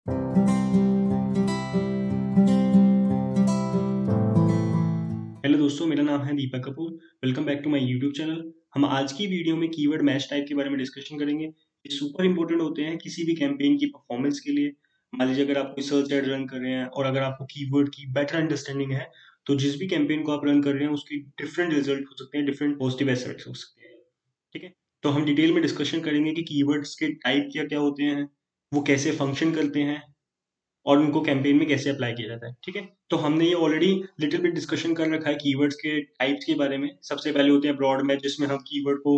Hello दोस्तों, मेरा नाम है Deepak Kapoor. Welcome back to my YouTube channel. हम आज की वीडियो में कीवर्ड मैच टाइप के बारे में डिस्कशन करेंगे। ये सुपर इंपॉर्टेंट होते हैं किसी भी कैंपेन की परफॉर्मेंस के लिए। मान लीजिए अगर आप कोई सर्च एड रन कर रहे हैं और अगर आपको कीवर्ड की बेटर अंडरस्टैंडिंग है, तो जिस भी कैंपेन को आप रन कर रहे हैं उसकी डिफरेंट रिजल्ट हो सकते हैं, डिफरेंट पॉजिटिव एस्पेक्ट्स हो सकते हैं। ठीक है, तो हम डिटेल में डिस्कशन करेंगे कि कीवर्ड्स के टाइप क्या क्या होते हैं, वो कैसे फंक्शन करते हैं और उनको कैंपेन में कैसे अप्लाई किया जाता है। ठीक है, तो हमने ये ऑलरेडी लिटिल बिट डिस्कशन कर रखा है कीवर्ड्स के टाइप्स के बारे में। सबसे पहले होते हैं ब्रॉड मैच, जिसमें हम कीवर्ड को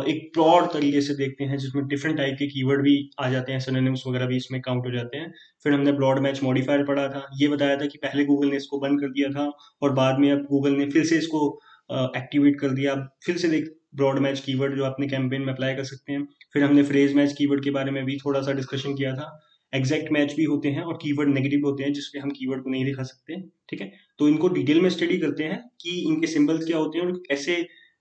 एक ब्रॉड तरीके से देखते हैं, जिसमें डिफरेंट टाइप के कीवर्ड भी आ जाते हैं, सिनोनिम्स वगैरह भी इसमें काउंट हो जाते हैं। फिर हमने ब्रॉड मैच मॉडिफायर पढ़ा था, ये बताया था कि पहले गूगल ने इसको बंद कर दिया था और बाद में अब गूगल ने फिर से इसको एक्टिवेट कर दिया। फिर से देख ब्रॉड मैच कीवर्ड जो अपने कैंपेन में अप्लाई कर सकते हैं। फिर हमने फ्रेज मैच कीवर्ड के बारे में भी थोड़ा सा डिस्कशन किया था। एग्जैक्ट मैच भी होते हैं और कीवर्ड नेगेटिव होते हैं, जिसपे हम कीवर्ड को नहीं दिखा सकते। ठीक है, तो इनको डिटेल में स्टडी करते हैं कि इनके सिंबल्स क्या होते हैं और कैसे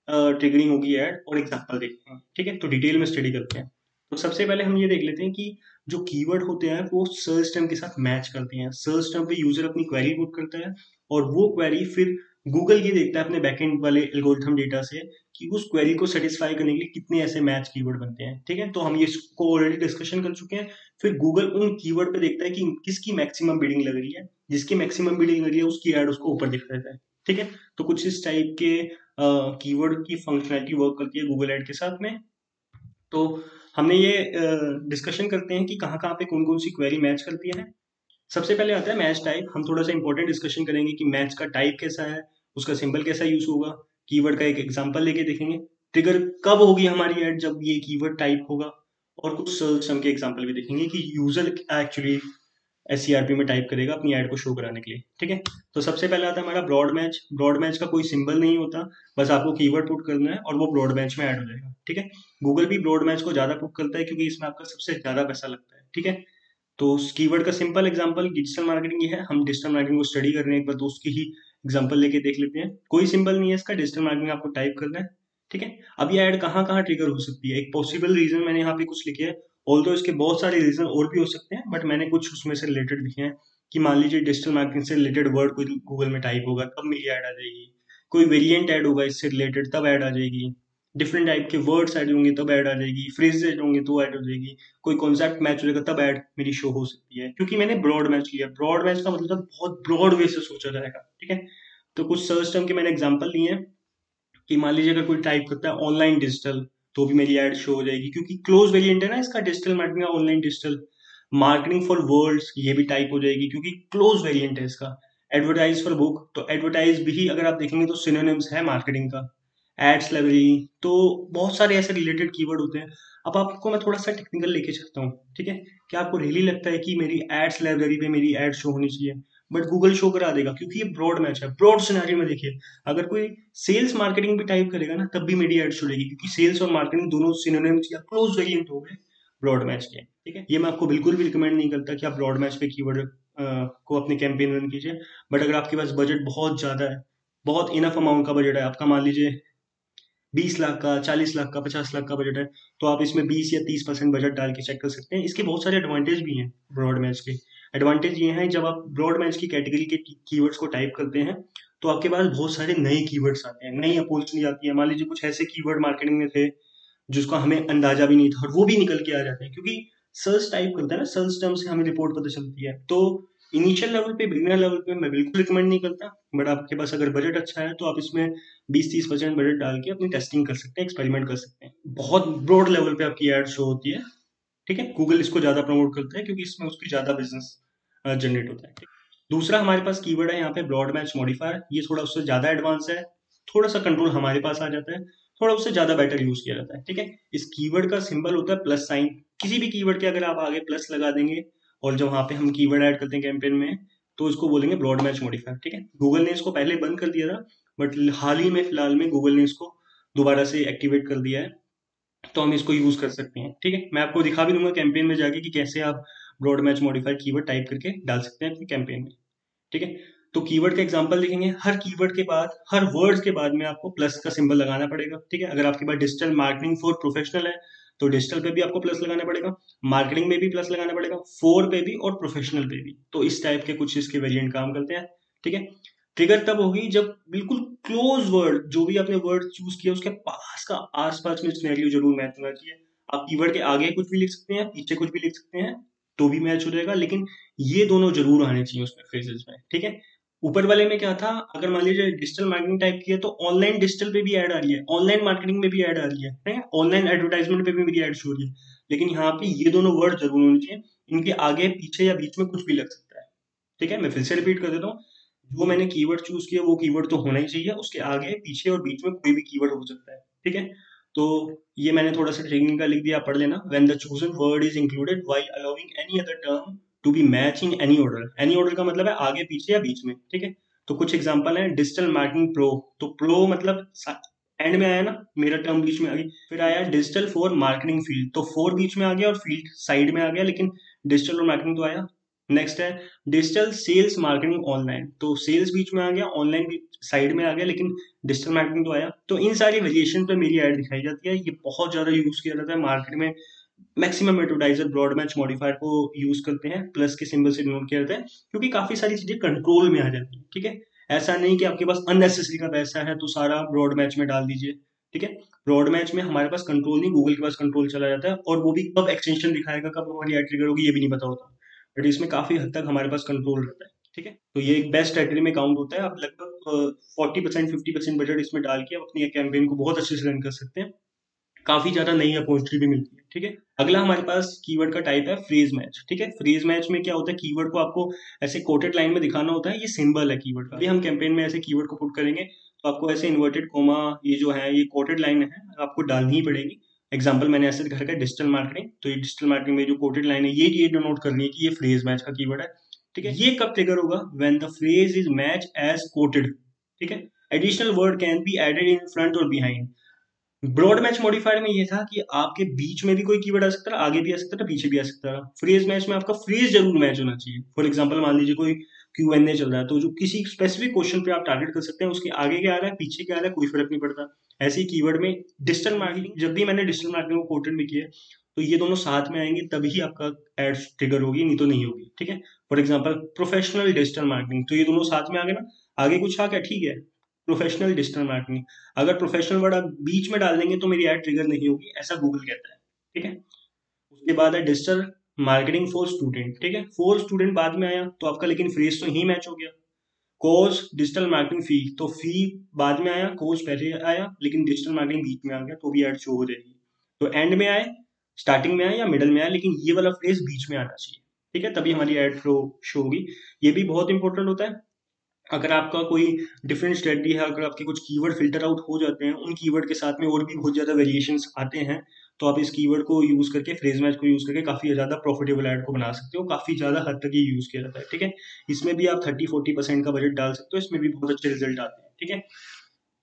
ट्रिगरिंग होगी ऐड, और एग्जांपल देखते हैं। ठीक है, तो डिटेल में स्टडी करते हैं। तो सबसे पहले हम ये देख लेते हैं कि जो कीवर्ड होते हैं वो सर्च टर्म के साथ मैच करते हैं। सर्च टर्म पे यूजर अपनी क्वेरी पुट करता है और वो क्वेरी फिर गूगल ये देखता है अपने बैकएंड वाले एल्गोरिथम डेटा से कि उस क्वेरी को सेटिस्फाई करने के लिए कितने ऐसे मैच कीवर्ड बनते हैं। ठीक है, तो हम ये इसको ऑलरेडी डिस्कशन कर चुके हैं। फिर गूगल उन कीवर्ड पे देखता है कि किसकी मैक्सिमम बिडिंग लग रही है, जिसकी मैक्सिमम बिडिंग लग रही है उसकी ऐड उसको ऊपर दिखा देता है। ठीक है, तो कुछ इस टाइप के कीवर्ड की फंक्शनैलिटी वर्क करती है गूगल ऐड के साथ में। तो हमने ये डिस्कशन करते हैं कि कहाँ कहाँ पे कौन कौन सी क्वेरी मैच करती है। सबसे पहले आता है मैच टाइप। हम थोड़ा सा इंपॉर्टेंट डिस्कशन करेंगे कि मैच का टाइप कैसा है, उसका सिंबल कैसा यूज होगा, कीवर्ड का एक एग्जांपल लेके देखेंगे, ट्रिगर कब होगी हमारी ऐड जब ये कीवर्ड टाइप होगा, और कुछ सर्च टर्म के एग्जांपल भी देखेंगे कि यूजर एक्चुअली एससीआरपी में टाइप करेगा अपनी ऐड को शो कराने के लिए। ठीक है, तो सबसे पहले आता है हमारा ब्रॉड मैच। ब्रॉड मैच का कोई सिंबल नहीं होता, बस आपको कीवर्ड पुट करना है और वो ब्रॉड मैच में ऐड हो जाएगा। ठीक है, गूगल भी ब्रॉड मैच को ज्यादा पुट करता है क्योंकि इसमें आपका सबसे ज्यादा पैसा लगता है। ठीक है, तो उस कीवर्ड का सिंपल एग्जांपल डिजिटल मार्केटिंग ही है। हम डिजिटल मार्केटिंग को स्टडी कर रहे हैं, एक बार तो उसकी ही एग्जांपल लेके देख लेते हैं। कोई सिंबल नहीं है इसका, डिजिटल मार्केटिंग आपको टाइप करना है। ठीक है, अब ये ऐड कहाँ कहाँ ट्रिगर हो सकती है, एक पॉसिबल रीजन मैंने यहाँ पे कुछ लिखे हैं। ऑल्दो इसके बहुत सारे रीजन और भी हो सकते हैं, बट मैंने कुछ उसमें से रिलेटेड लिखे हैं कि मान लीजिए डिजिटल मार्केटिंग से रिलेटेड वर्ड कोई गूगल में टाइप होगा तब मेरी ऐड आ जाएगी। कोई वेरिएंट ऐड होगा इससे रिलेटेड तब ऐड आ जाएगी। डिफरेंट टाइप के वर्ड्स ऐड होंगे तब ऐड आ जाएगी। फ्रेजेस ऐड होंगे तो ऐड हो जाएगी। कोई कॉन्सेप्ट मैच हो जाएगा तब ऐड मेरी शो हो सकती है, क्योंकि मैंने ब्रॉड मैच लिया। ब्रॉड मैच का मतलब बहुत ब्रॉड वे से सोचा जाएगा। ठीक है, तो कुछ सर्च टर्म के मैंने एग्जांपल लिए हैं कि मान लीजिए अगर कोई टाइप करता है ऑनलाइन डिजिटल, तो भी मेरी ऐड शो हो जाएगी, क्योंकि क्लोज वेरिएंट है ना इसका, डिजिटल मार्केटिंग का online digital. Marketing for worlds, ये भी टाइप हो जाएगी क्योंकि क्लोज वेरिएंट है इसका। एडवर्टाइज फॉर बुक, तो एडवर्टाइज भी अगर आप देखेंगे तो सिनोनिम्स है मार्केटिंग का। एड्स लाइब्रेरी, तो बहुत सारे ऐसे रिलेटेड कीवर्ड होते हैं। अब आपको मैं थोड़ा सा टेक्निकल लेके चलता हूँ। ठीक है, क्या आपको रियली लगता है कि मेरी एड्स लाइब्रेरी पे मेरी एड शो होनी चाहिए? बट गूगल शो करा देगा क्योंकि ये ब्रॉड मैच है। ब्रॉड सिनेरियो में देखिए, अगर कोई सेल्स मार्केटिंग भी टाइप करेगा ना तब भी मेरी एड शो होगी, क्योंकि सेल्स और मार्केटिंग दोनों सिनोनिम्स या क्लोज वेरिएंट हो गए ब्रॉड मैच के। ठीक है, ये मैं आपको बिल्कुल भी रिकमेंड नहीं करता कि आप ब्रॉड मैच पे कीवर्ड को अपने कैंपेन रन कीजिए। बट अगर आपके पास बजट बहुत ज्यादा है, बहुत इनफ अमाउंट का बजट है आपका, मान लीजिए 20 लाख का, 40 लाख का, 50 लाख का बजट है, तो आप इसमें 20 या 30% बजट डाल के चेक कर सकते हैं। इसके बहुत सारे एडवांटेज भी हैं ब्रॉड मैच के। एडवांटेज ये है, जब आप ब्रॉड मैच की कैटेगरी के कीवर्ड्स को टाइप करते हैं तो आपके पास बहुत सारे नए कीवर्ड्स आते हैं, नई अपॉर्चुनिटी आती है। मान लीजिए कुछ ऐसे कीवर्ड मार्केटिंग में थे जिसका हमें अंदाजा भी नहीं था और वो भी निकल के आ जाते हैं, क्योंकि सर्च टाइप करता है ना, सर्च टर्म से हमें रिपोर्ट पता चलती है। तो इनिशियल लेवल पे, बिगिनर लेवल पे मैं बिल्कुल रिकमेंड नहीं करता। बट आपके पास अगर बजट अच्छा है तो आप इसमें 20-30% बजट डाल के अपनी टेस्टिंग कर सकते हैं, एक्सपेरिमेंट कर सकते हैं। बहुत ब्रॉड लेवल पे आपकी एड शो होती है। ठीक है, गूगल इसको ज्यादा प्रमोट करता है क्योंकि इसमें उसकी ज्यादा बिजनेस जनरेट होता है। ठीक? दूसरा हमारे पास कीवर्ड है यहाँ पे ब्रॉड मैच मॉडिफायर। ये थोड़ा उससे ज्यादा एडवांस है, थोड़ा सा कंट्रोल हमारे पास आ जाता है, थोड़ा उससे ज्यादा बेटर यूज किया जाता है। ठीक है, इस कीवर्ड का सिंबल होता है प्लस साइन। किसी भी कीवर्ड के अगर आप आगे प्लस लगा देंगे और जब वहां पे हम कीवर्ड ऐड करते हैं कैंपेन में, तो इसको बोलेंगे ब्रॉड मैच मॉडिफायर। ठीक है, गूगल ने इसको पहले बंद कर दिया था, बट हाल ही में फिलहाल में गूगल ने इसको दोबारा से एक्टिवेट कर दिया है, तो हम इसको यूज कर सकते हैं। ठीक है, मैं आपको दिखा भी दूंगा कैंपेन में जाके कि कैसे आप broad match modifier keyword type करके डाल सकते हैं अपने कैंपेन में। ठीक है, तो कीवर्ड का एग्जांपल देखेंगे। हर कीवर्ड के बाद, हर वर्ड के बाद में आपको प्लस का सिंबल लगाना पड़ेगा। ठीक है, अगर आपके पास डिजिटल मार्केटिंग फॉर प्रोफेशनल है तो डिजिटल पे भी आपको प्लस लगाना पड़ेगा, मार्केटिंग में भी प्लस लगाना पड़ेगा, फोर पे भी और प्रोफेशनल पे भी। तो इस टाइप के कुछ इसके वेरिएंट काम करते हैं। ठीक है, ट्रिगर तब होगी जब बिल्कुल क्लोज वर्ड, जो भी आपने वर्ड चूज किया उसके पास का आसपास में सिनेरियो जरूर मैच होना चाहिए। आप कीवर्ड के आगे कुछ भी लिख सकते हैं, पीछे कुछ भी लिख सकते हैं, तो भी मैच हो जाएगा, लेकिन ये दोनों जरूर आने चाहिए उसमें फ्रेजेस में। ठीक है, ऊपर वाले में क्या था, अगर मान लीजिए डिजिटल मार्केटिंग टाइप की है तो ऑनलाइन डिजिटल पे भी ऐड आ रही है, ऑनलाइन मार्केटिंग में भी ऐड आ रही है, ठीक है, ऑनलाइन एडवर्टाइजमेंट पे भी मेरी एड हो रही है, लेकिन यहाँ पे ये दोनों वर्ड जरूर होने चाहिए, इनके आगे पीछे या बीच में कुछ भी लग सकता है। ठीक है, मैं फिर से रिपीट कर देता हूँ, जो मैंने कीवर्ड चूज किया वो कीवर्ड तो होना ही चाहिए, उसके आगे पीछे और बीच में कोई भी कीवर्ड हो सकता है। ठीक है, तो ये मैंने थोड़ा सा ट्रेनिंग का लिख दिया, आप पढ़ लेना। When the chosen word is included while allowing any other term to be match in any order. Any order का मतलब है आगे पीछे या बीच में। ठीक है, तो कुछ एग्जांपल है, डिजिटल मार्केटिंग प्रो, तो प्रो मतलब एंड में आया ना, मेरा टर्म बीच में आ गई। फिर आया डिजिटल फॉर मार्केटिंग फील्ड, तो फोर बीच में आ गया और फील्ड साइड में आ गया, लेकिन डिजिटल और मार्केटिंग तो आया। नेक्स्ट है डिजिटल सेल्स मार्केटिंग ऑनलाइन, तो सेल्स बीच में आ गया, ऑनलाइन भी साइड में आ गया, लेकिन डिजिटल मार्केटिंग तो आया। तो इन सारी वेरिएशन पे मेरी ऐड दिखाई जाती है, ये बहुत ज्यादा यूज किया जाता है मार्केट में। Maximum advertiser broad match modifier को यूज करते हैं, प्लस के सिंबल से डिनोट किया जाता है, क्योंकि काफी सारी चीजें कंट्रोल में आ जाती है। ठीक है, ऐसा नहीं कि आपके पास अननेसेसरी का पैसा है तो सारा ब्रॉड मैच में डाल दीजिए। ठीक है, ब्रॉड मैच में हमारे पास कंट्रोल नहीं, गूगल के पास कंट्रोल चला जाता है, और वो भी कब एक्सटेंशन दिखाएगा, कब हमारी एड ट्रिगर होगी, ये भी नहीं पता होता, बट इसमें काफी हद तक हमारे पास कंट्रोल रहता है। ठीक है, तो ये एक बेस्ट कैटेगरी में काउंट होता है। आप लगभग 40% 50% बजट इसमें डाल के आप अपनी कैंपेन को बहुत अच्छे से रन कर सकते हैं, काफी ज्यादा नई अपॉर्चुनिटी भी मिलती है। ठीक है, अगला हमारे पास कीवर्ड का टाइप है फ्रेज मैच। ठीक है, फ्रेज मैच में क्या होता है, कीवर्ड को आपको ऐसे कोटेड लाइन में दिखाना होता है, ये सिंबल है कीवर्ड का। अभी हम कैंपेन में ऐसे कीवर्ड को पुट करेंगे तो आपको ऐसे इन्वर्टेड कोमा, ये जो है ये कोटेड लाइन है, आपको डालनी ही पड़ेगी। एग्जाम्पल मैंने ऐसे दिखा रखा है डिजिटल मार्केटिंग, तो ये डिजिटल मार्केटिंग में जो कोटेड लाइन है ये डिनोट करनी है कि ये फ्रेज मैच का कीवर्ड है। ठीक है, ये कब ट्रिगर होगा, when the phrase is match as quoted. ठीक है, additional word can be added in front और बिहाइंड। ब्रॉड मैच मॉडिफायर में ये था कि आपके बीच में भी कोई कीवर्ड आ सकता था, आगे भी आ सकता था, पीछे भी आ सकता था। फ्रेज मैच में आपका फ्रेज जरूर मैच होना चाहिए। फॉर एग्जांपल मान लीजिए कोई Q&A चल रहा है, तो जो किसी स्पेसिफिक क्वेश्चन पे आप टारगेट कर सकते हैं, उसके आगे क्या आ रहा है पीछे क्या आ रहा है कोई फर्क नहीं पड़ता। ऐसे ही कीवर्ड में डिजिटल मार्केटिंग, जब भी मैंने डिजिटल मार्केटिंग को कोटेड में किया है, तो ये दोनों साथ में आएंगे तभी आपका एड ट्रिगर होगी, नहीं तो नहीं होगी। ठीक है, for example professional digital marketing, तो ये दोनों साथ में आ गए ना, आगे कुछ आ गया, ठीक है, प्रोफेशनल डिजिटल मार्केटिंग। अगर प्रोफेशनल वर्ड आप बीच में डाल देंगे तो मेरी ऐड ट्रिगर नहीं होगी, ऐसा गूगल कहता है। ठीक है, उसके बाद है डिजिटल मार्केटिंग फॉर स्टूडेंट। ठीक है, फॉर स्टूडेंट बाद में आया तो आपका, लेकिन फ्रेज तो ही मैच हो गया। कोर्स डिजिटल मार्केटिंग फी, तो फी बाद में आया, कोर्स पहले आया, लेकिन डिजिटल मार्केटिंग बीच में आ गया, तो भी ऐड शो हो जाएगी। तो एंड में आए, स्टार्टिंग में आए या मिडल में आए, लेकिन ये वाला फ्रेज बीच में आना चाहिए। ठीक है, तभी हमारी एड फ्लो शो होगी। ये भी बहुत इंपॉर्टेंट होता है। अगर आपका कोई डिफरेंट स्ट्रेटजी है, अगर आपके कुछ कीवर्ड फिल्टर आउट हो जाते हैं, उन कीवर्ड के साथ में और भी बहुत ज़्यादा वेरिएशंस आते हैं, तो आप इस कीवर्ड को यूज़ करके, फ्रेज मैच को यूज़ करके काफ़ी ज़्यादा प्रॉफिटेबल ऐड को बना सकते हो। काफ़ी ज़्यादा हद तक ये यूज़ किया जाता है। ठीक है, इसमें भी आप 30-40% का बजट डाल सकते हो, इसमें भी बहुत अच्छे रिजल्ट आते हैं। ठीक है,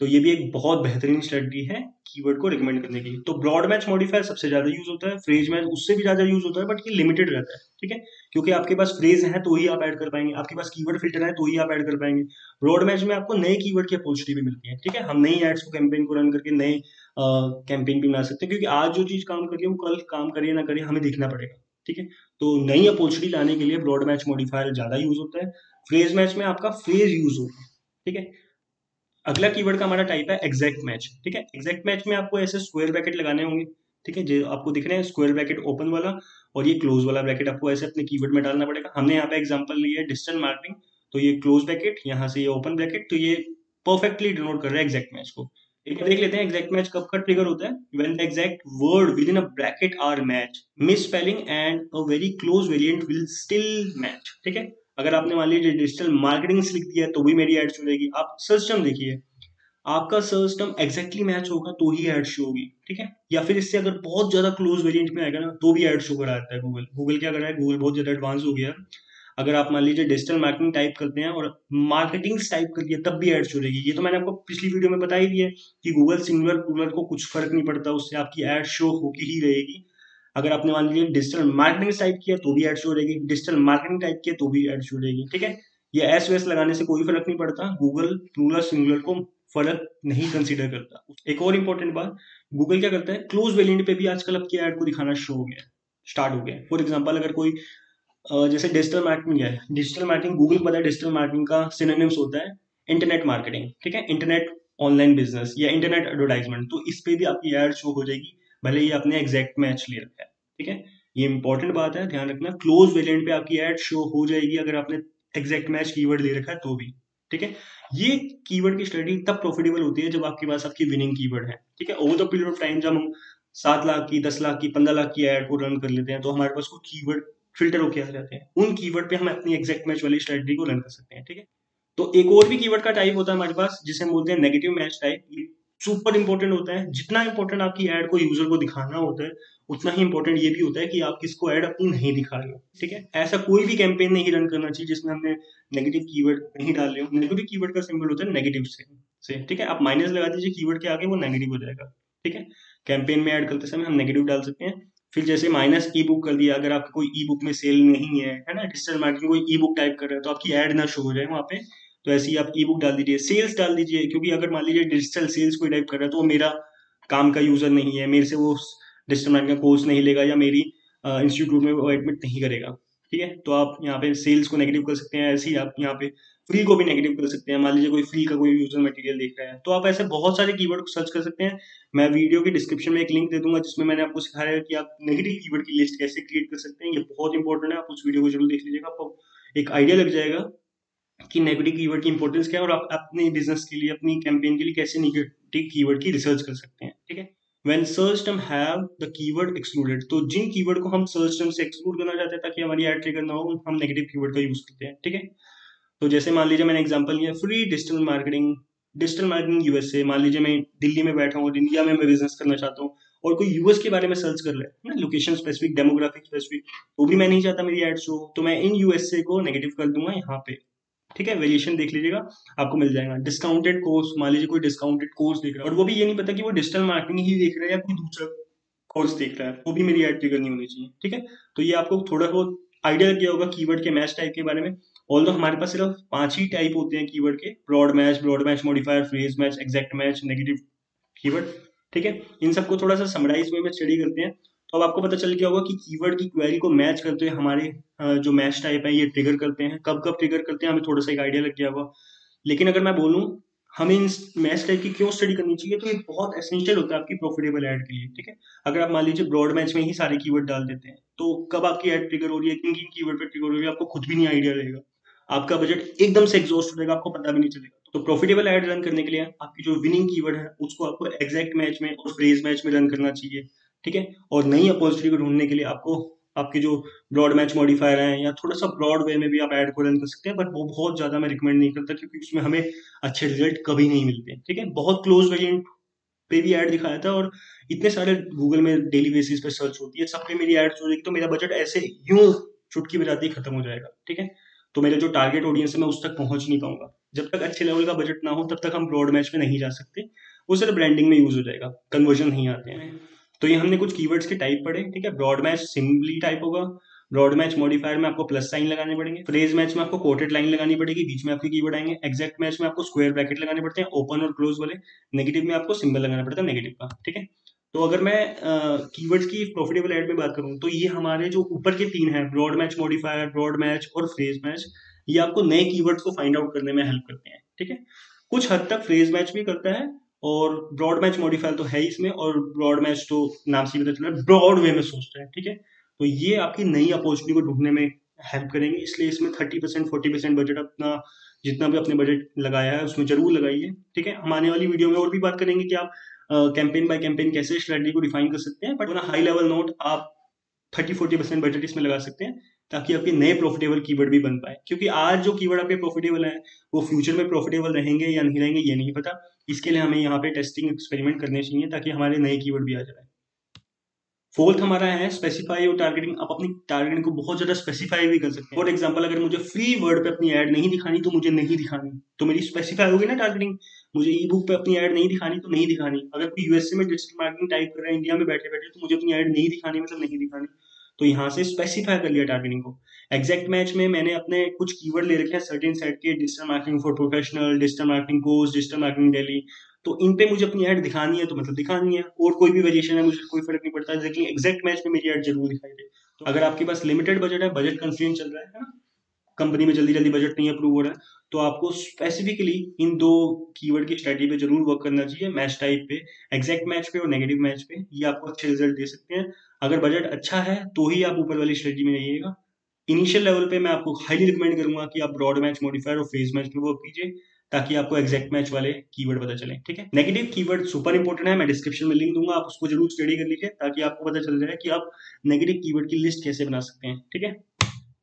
तो ये भी एक बहुत बेहतरीन स्ट्रेटजी है कीवर्ड को रिकमेंड करने की। तो ब्रॉड मैच मॉडिफायर सबसे ज्यादा यूज होता है, फ्रेज मैच उससे भी ज्यादा यूज होता है, बट ये लिमिटेड रहता है। ठीक है, क्योंकि आपके पास फ्रेज है तो ही आप ऐड कर पाएंगे, आपके पास कीवर्ड फिल्टर है तो ही आप ऐड कर पाएंगे। ब्रॉड मैच में आपको नए कीवर्ड की अपॉर्चुनिटी भी मिलती है। ठीक है, हम नई एड्स को कैंपेन को रन करके नए कैंपेन भी बना सकते हैं, क्योंकि आज जो चीज काम कर रही है वो कल काम करे ना करे हमें देखना पड़ेगा। ठीक है, तो नई अपॉर्चुनिटी लाने के लिए ब्रॉड मैच मॉडिफायर ज्यादा यूज होता है। फ्रेज मैच में आपका फ्रेज यूज होता है। ठीक है, अगला कीवर्ड का हमारा टाइप है एग्जैक्ट मैच। ठीक है, एग्जैक्ट मैच में आपको ऐसे स्क्वायर ब्रैकेट लगाने होंगे। ठीक है, जो आपको दिख रहे हैं स्क्वायर ब्रैकेट ओपन वाला, और ये क्लोज वाला ब्रैकेट आपको ऐसे अपने कीवर्ड में डालना पड़ेगा। हमने यहाँ पे एग्जांपल लिया है डिजिटल मार्केटिंग, तो ये क्लोज ब्रैकेट, यहाँ से ये ओपन ब्रैकेट, तो ये परफेक्टली डिनोट कर रहा है एग्जैक्ट मैच को। एक बार देख लेते हैं एग्जैक्ट मैच कब का ट्रिगर होता है, when the exact word within a bracket are match, misspelling and a very close variant will still match. ठीक है, अगर आपने मान लीजिए डिजिटल मार्केटिंग लिख दिया है तो भी मेरी एड चलेगी। आप सर्च टर्म देखिए, आपका सर्च टर्म एग्जैक्टली मैच होगा तो ही एड शो होगी। ठीक है, या फिर इससे अगर बहुत ज्यादा क्लोज वेरिएंट में आएगा ना तो भी एड शो कराता है गूगल। गूगल क्या कर रहा है, गूगल बहुत ज्यादा एडवांस हो गया है। अगर आप मान लीजिए डिजिटल मार्केटिंग टाइप करते हैं और मार्केटिंग टाइप कर दिया तब भी एड शो रहेगी। ये तो मैंने आपको पिछली वीडियो में बता ही दिया है कि गूगल सिंगुलर प्लूरल को कुछ फर्क नहीं पड़ता, उससे आपकी एड शो होगी ही रहेगी। अगर आपने मान लीजिए डिजिटल मार्केटिंग टाइप किया तो भी एड शो रहेगी, डिजिटल मार्केटिंग टाइप किया तो भी एड शो रहेगी। ठीक है, ये एस वेस लगाने से कोई फर्क नहीं पड़ता, गूगल प्लूरल सिंगुलर को फर्क नहीं कंसीडर करता। एक और इंपॉर्टेंट बात, गूगल क्या करता है, क्लोज वेरिएंट पे भी आजकल आपकी ऐड को दिखाना शुरू हो गया, स्टार्ट हो गया। फॉर एग्जांपल अगर कोई जैसे डिजिटल मार्केटिंग है, डिजिटल मार्केटिंग गूगल पता है डिजिटल मार्केटिंग का सिनोनिम्स होता है इंटरनेट मार्केटिंग, ठीक है, इंटरनेट ऑनलाइन बिजनेस या इंटरनेट एडवर्टाइजमेंट, तो इस पे भी आपकी ऐड शो हो जाएगी, भले ही आपने एग्जैक्ट मैच ले रखा है, ठीक है। ये इंपॉर्टेंट बात है, ध्यान रखना, क्लोज वेरिएंट पे आपकी ऐड शो हो जाएगी अगर आपने एग्जैक्ट मैच कीवर्ड ले रखा है तो भी, ठीक है। ये कीवर्ड की स्ट्रेटजी तब प्रॉफिटेबल होती है जब आपके पास आपकी विनिंग कीवर्ड है, ठीक है। Over the period of time जब हम 7 लाख की, 10 लाख की, 15 लाख की ऐड को रन कर लेते हैं तो हमारे पास कुछ कीवर्ड फिल्टर होके आ जाते हैं, उन कीवर्ड पे हम अपनी एग्जैक्ट मैच वाली स्ट्रेटजी को रन कर सकते हैं, ठीक है। तो एक और भी कीवर्ड का टाइप होता है हमारे पास जिसे हम बोलते हैं नेगेटिव मैच टाइप। ये सुपर इंपॉर्टेंट होता है, जितना इंपॉर्टेंट आपकी ऐड को यूजर को दिखाना होता है उतना ही इंपॉर्टेंट ये भी होता है कि आप किसको ऐड अपनी नहीं दिखा रहे हो, ठीक है। ऐसा कोई भी कैंपेन नहीं रन करना चाहिए जिसमें हमने नेगेटिव कीवर्ड नहीं डाल रहे हो। नेगेटिव कीवर्ड का सिंबल होता है नेगेटिव से, ठीक है, आप माइनस लगा दीजिए कीवर्ड के आगे, वो नेगेटिव हो जाएगा, ठीक है। कैंपेन में ऐड करते समय हम नेगेटिव डाल सकते हैं। फिर जैसे माइनस ई बुक कर दिया, अगर आपका कोई ई बुक में सेल नहीं है ना, डिजिटल मार्केटिंग कोई ई बुक टाइप कर रहा है तो आपकी ऐड ना शो हो जाए वहां पे, तो ऐसे ही आप ई बुक डाल दीजिए। सेल्स डाल दीजिए, क्योंकि अगर मान लीजिए डिजिटल सेल्स कोई टाइप कर रहा है तो वो मेरा काम का यूजर नहीं है, मेरे से वो डिजिटल मार्केटिंग का कोर्स नहीं लेगा या मेरी इंस्टीट्यूट में वो एडमिट नहीं करेगा, ठीक है। तो आप यहाँ पे सेल्स को नेगेटिव कर सकते हैं, ऐसे ही आप यहाँ पे फ्री को भी नेगेटिव कर सकते हैं। मान लीजिए कोई फ्री का कोई यूजर मटेरियल देख रहा है तो आप ऐसे बहुत सारे कीवर्ड को सर्च कर सकते हैं। मैं वीडियो के डिस्क्रिप्शन में एक लिंक दे दूंगा जिसमें मैंने आपको सिखाया है कि आप नेगेटिव कीवर्ड की लिस्ट कैसे क्रिएट कर सकते हैं। ये बहुत इंपॉर्टेंट है, आप उस वीडियो को जरूर देख लीजिएगा, आपको एक आइडिया लग जाएगा कि नेगेटिव कीवर्ड की इंपॉर्टेंस क्या है और आप अपने बिजनेस के लिए, अपनी कैंपेन के लिए कैसे नेगेटिव कीवर्ड की रिसर्च कर सकते हैं, ठीक है। When search term have the keyword excluded, तो जिन कीवर्ड को हम सर्च टर्म से एक्सक्लूड करना चाहते हैं ताकि हमारी ऐड ट्रिगर ना हो, हम नेगेटिव कीवर्ड का यूज करते हैं, ठीक है। तो जैसे मान लीजिए मैंने एग्जांपल लिया फ्री डिजिटल मार्केटिंग यूएसए। मान लीजिए मैं दिल्ली में बैठा हूँ और इंडिया में मैं बिजनेस करना चाहता हूँ और कोई यूएस के बारे में सर्च कर रहा है ना, लोकेशन स्पेसिफिक, डेमोग्राफिक स्पेसिफिक, तो भी मैं नहीं चाहता मेरी एड शो, तो मैं इन यूएसए को नेगेटिव कर दूंगा यहाँ पे, ठीक है। वेरिएशन देख लीजिएगा, आपको मिल जाएगा। डिस्काउंटेड कोर्स, मान लीजिए कोई डिस्काउंटेड कोर्स देख रहा है और वो भी ये नहीं पता कि वो डिजिटल मार्केटिंग ही देख रहा है या कोई दूसरा कोर्स देख रहा है, वो भी मेरी ऐड ट्रिगर नहीं होनी चाहिए, ठीक है। तो ये आपको थोड़ा बहुत आइडिया लग गया होगा कीवर्ड के मैच टाइप के बारे में। ऑल्दो हमारे पास सिर्फ 5 ही टाइप होते हैं कीवर्ड के, broad match modifier, phrase match, exact match, negative keyword, ठीक है। इन सबको थोड़ा सा समराइज वे में स्टडी करते हैं तो अब आपको पता चल गया होगा कि कीवर्ड की क्वेरी को मैच करते हुए हमारे जो मैच टाइप है ये ट्रिगर करते हैं, कब कब ट्रिगर करते हैं हमें थोड़ा सा एक आइडिया लग गया होगा। लेकिन अगर मैं बोलूं हमें इन मैच टाइप की क्यों स्टडी करनी चाहिए, तो ये बहुत एसेंशियल होता है आपकी प्रॉफिटेबल ऐड के लिए, ठीक है। अगर आप मान लीजिए ब्रॉड मैच में ही सारे कीवर्ड डाल देते हैं तो कब आपकी ऐड ट्रिगर हो रही है, किन किन कीवर्ड पे ट्रिगर हो रही है, आपको खुद भी नहीं आइडिया रहेगा, आपका बजट एकदम से एग्जॉस्ट हो जाएगा, आपको पता भी नहीं चलेगा। तो प्रॉफिटेबल ऐड रन करने के लिए आपकी जो विनिंग कीवर्ड है उसको आपको एग्जैक्ट मैच में और फ्रेज मैच में रन करना चाहिए, ठीक है। और नई अपॉर्चुनिटी को ढूंढने के लिए आपको आपके जो ब्रॉड मैच मॉडिफायर है या थोड़ा सा ब्रॉड वे में भी आप ऐड को रन कर सकते हैं, बट वो बहुत ज्यादा मैं रिकमेंड नहीं करता क्योंकि उसमें हमें अच्छे रिजल्ट कभी नहीं मिलते, ठीक है। बहुत क्लोज वेरिएंट पे भी ऐड दिखाया था और इतने सारे गूगल में डेली बेसिस पे सर्च होती है, सब पे मेरी एड्स हो जाएगी तो मेरा बजट ऐसे यूं चुटकी बजाते ही खत्म हो जाएगा, ठीक है। तो मेरे जो टारगेट ऑडियंस है मैं उस तक पहुंच नहीं पाऊंगा। जब तक अच्छे लेवल का बजट ना हो तब तक हम ब्रॉड मैच में नहीं जा सकते, वो सिर्फ ब्रांडिंग में यूज हो जाएगा, कन्वर्जन नहीं आते हैं। तो ये हमने कुछ कीवर्ड्स के टाइप पढ़े, ठीक है। ब्रॉड मैच सिंपली टाइप होगा, ब्रॉड मैच मॉडिफायर में आपको प्लस साइन लगाने पड़ेंगे, फ्रेज मैच में आपको कोटेड लाइन लगानी पड़ेगी, बीच में आपके कीवर्ड आएंगे, एग्जैक्ट मैच में आपको स्क्वायर ब्रैकेट लगाने पड़ते हैं ओपन और क्लोज वाले, नेगेटिव में आपको सिंबल लगाना पड़ता है नेगेटिव का, ठीक है। तो अगर मैं कीवर्ड्स की प्रॉफिटेबल ऐड में बात करूं तो ये हमारे जो ऊपर के 3 हैं, broad match modifier, broad match और फ्रेज मैच, ये आपको नए कीवर्ड्स को फाइंड आउट करने में हेल्प करते हैं, ठीक है। कुछ हद तक फ्रेज मैच भी करता है और ब्रॉड मैच मॉडिफायर तो है इसमें, और ब्रॉड मैच तो नाम से ही पता चल रहा है ब्रॉड वे में सोचता है, ठीक है। तो ये आपकी नई अपॉर्चुनिटी को ढूंढने में हेल्प करेंगे, इसलिए इसमें 30% 40% बजट अपना जितना भी अपने बजट लगाया है उसमें जरूर लगाइए, ठीक है। हम आने वाली वीडियो में और भी बात करेंगे कि आप कैंपेन बाय कैंपेन कैसे स्ट्रेटजी को डिफाइन कर सकते हैं, बट हाई लेवल नोट आप 30-40% बजट इसमें लगा सकते हैं ताकि आपके नए प्रॉफिटेबल कीवर्ड भी बन पाए, क्योंकि आज जो कीवर्ड आपके प्रॉफिटेबल है वो फ्यूचर में प्रॉफिटेबल रहेंगे या नहीं रहेंगे ये नहीं पता। इसके लिए हमें यहाँ पे टेस्टिंग एक्सपेरिमेंट करने चाहिए ताकि हमारे नए कीवर्ड भी आ जाए। फोर्थ हमारा है स्पेसिफाई और टारगेटिंग। आप अपनी टारगेटिंग को बहुत ज्यादा स्पेसिफाई भी कर सकते हैं। फॉर एग्जांपल अगर मुझे फ्री वर्ड पे अपनी ऐड नहीं दिखानी तो मुझे नहीं दिखानी, तो मेरी स्पेसिफाई होगी ना टारगेटिंग। मुझे ई बुक पे अपनी ऐड नहीं दिखानी तो नहीं दिखानी। अगर कोई यूएसए में डिजिटल मार्केटिंग टाइप कर रहा है इंडिया में बैठे बैठे तो मुझे अपनी ऐड नहीं दिखानी, मतलब नहीं दिखानी। तो यहाँ से स्पेसिफाई कर लिया टारगेटिंग को। एग्जैक्ट मैच में मैंने अपने कुछ कीवर्ड ले रखे हैं सर्टेन सेट के, digital marketing for professional, digital marketing course, digital marketing daily, तो इन पे मुझे अपनी ऐड दिखानी है तो मतलब दिखानी है, और कोई भी वेरिएशन है मुझे कोई फर्क नहीं पड़ता, लेकिन एग्जैक्ट मैच में मेरी ऐड जरूर दिखाई दे। तो अगर आपके पास लिमिटेड बजट है, बजट कंस्ट्रेंट चल रहा है ना, कंपनी में जल्दी जल्दी बजट नहीं अप्रूव हो रहा है, तो आपको स्पेसिफिकली इन दो कीवर्ड की स्ट्रेटजी पे जरूर वर्क करना चाहिए, मैच टाइप पे, एग्जैक्ट मैच पे और नेगेटिव मैच पे। ये आपको अच्छे रिजल्ट दे सकते हैं। अगर बजट अच्छा है तो ही आप ऊपर वाली स्ट्रेटजी में जाइएगा। इनिशियल लेवल पे मैं आपको हाईली रिकमेंड करूंगा कि आप ब्रॉड मैच, मॉडिफायर और फेज मैच पे वर्क कीजिए, ताकि आपको एग्जैक्ट मैच वाले कीवर्ड पता चले। ठीक है, नेगेटिव कीवर्ड सुपर इंपॉर्टेंट है, मैं डिस्क्रिप्शन में लिंक दूंगा, आप उसको जरूर स्टडी कर लीजिए, ताकि आपको पता चल जाए कि आप नेगेटिव कीवर्ड की लिस्ट कैसे बना सकते हैं। ठीक है,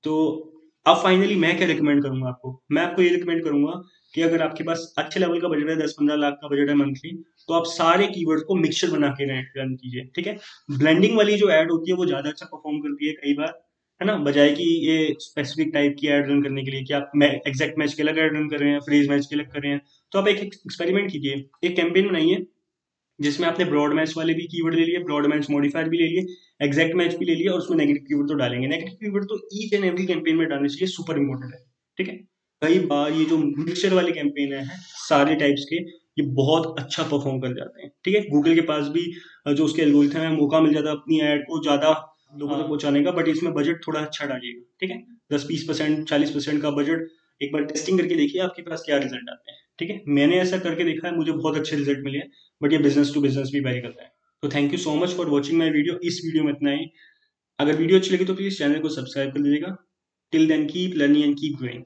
तो अब फाइनली मैं क्या रिकमेंड करूंगा आपको, मैं आपको ये रिकमेंड करूंगा कि अगर आपके पास अच्छे लेवल का बजट है, 10-15 लाख का बजट है मंथली, तो आप सारे कीवर्ड को मिक्सचर बना के रन कीजिए। ठीक है, ब्लेंडिंग वाली जो ऐड होती है वो ज्यादा अच्छा परफॉर्म करती है कई बार, है ना, बजाय कि ये स्पेसिफिक टाइप की ऐड रन करने के लिए कि आप एग्जैक्ट मैच के अलग ऐड रन कर रहे हैं, फ्रेज मैच के अलग कर रहे हैं। तो आप एक एक्सपेरिमेंट कीजिए, एक कैंपेन बनाइए जिसमें आपने ब्रॉड मैच वाले भी कीवर्ड ले लिए, ब्रॉड मैच मॉडिफायर भी ले लिए, एग्जैक्ट मैच भी ले लिया, और उसमें नेगेटिव कीवर्ड तो डालेंगे। नेगेटिव कीवर्ड तो ईच एंड एवरी कैंपेन में डालने चाहिए, सुपर इंपॉर्टेंट है। ठीक है, कई बार ये जो मिक्सचर वाले कैंपेन है सारे टाइप्स के, ये बहुत अच्छा परफॉर्म कर जाते हैं। ठीक है, गूगल के पास भी जो उसके एल्गोरिथम है, मौका मिल जाता है अपनी ऐड को ज्यादा लोगों तक पहुंचाने का, बट इसमें बजट थोड़ा अच्छा डालिएगा। ठीक है, 10-20%, 40% का बजट, एक बार टेस्टिंग करके देखिए आपके पास क्या रिजल्ट आते हैं। ठीक है, मैंने ऐसा करके देखा है, मुझे बहुत अच्छे रिजल्ट मिले हैं, बट ये बिजनेस टू बिजनेस भी वेरी करता है। तो thank you so much for watching my video. इस वीडियो में इतना ही। अगर वीडियो अच्छी लगी तो प्लीज चैनल को सब्सक्राइब कर लीजिएगा। Till then keep learning and keep growing.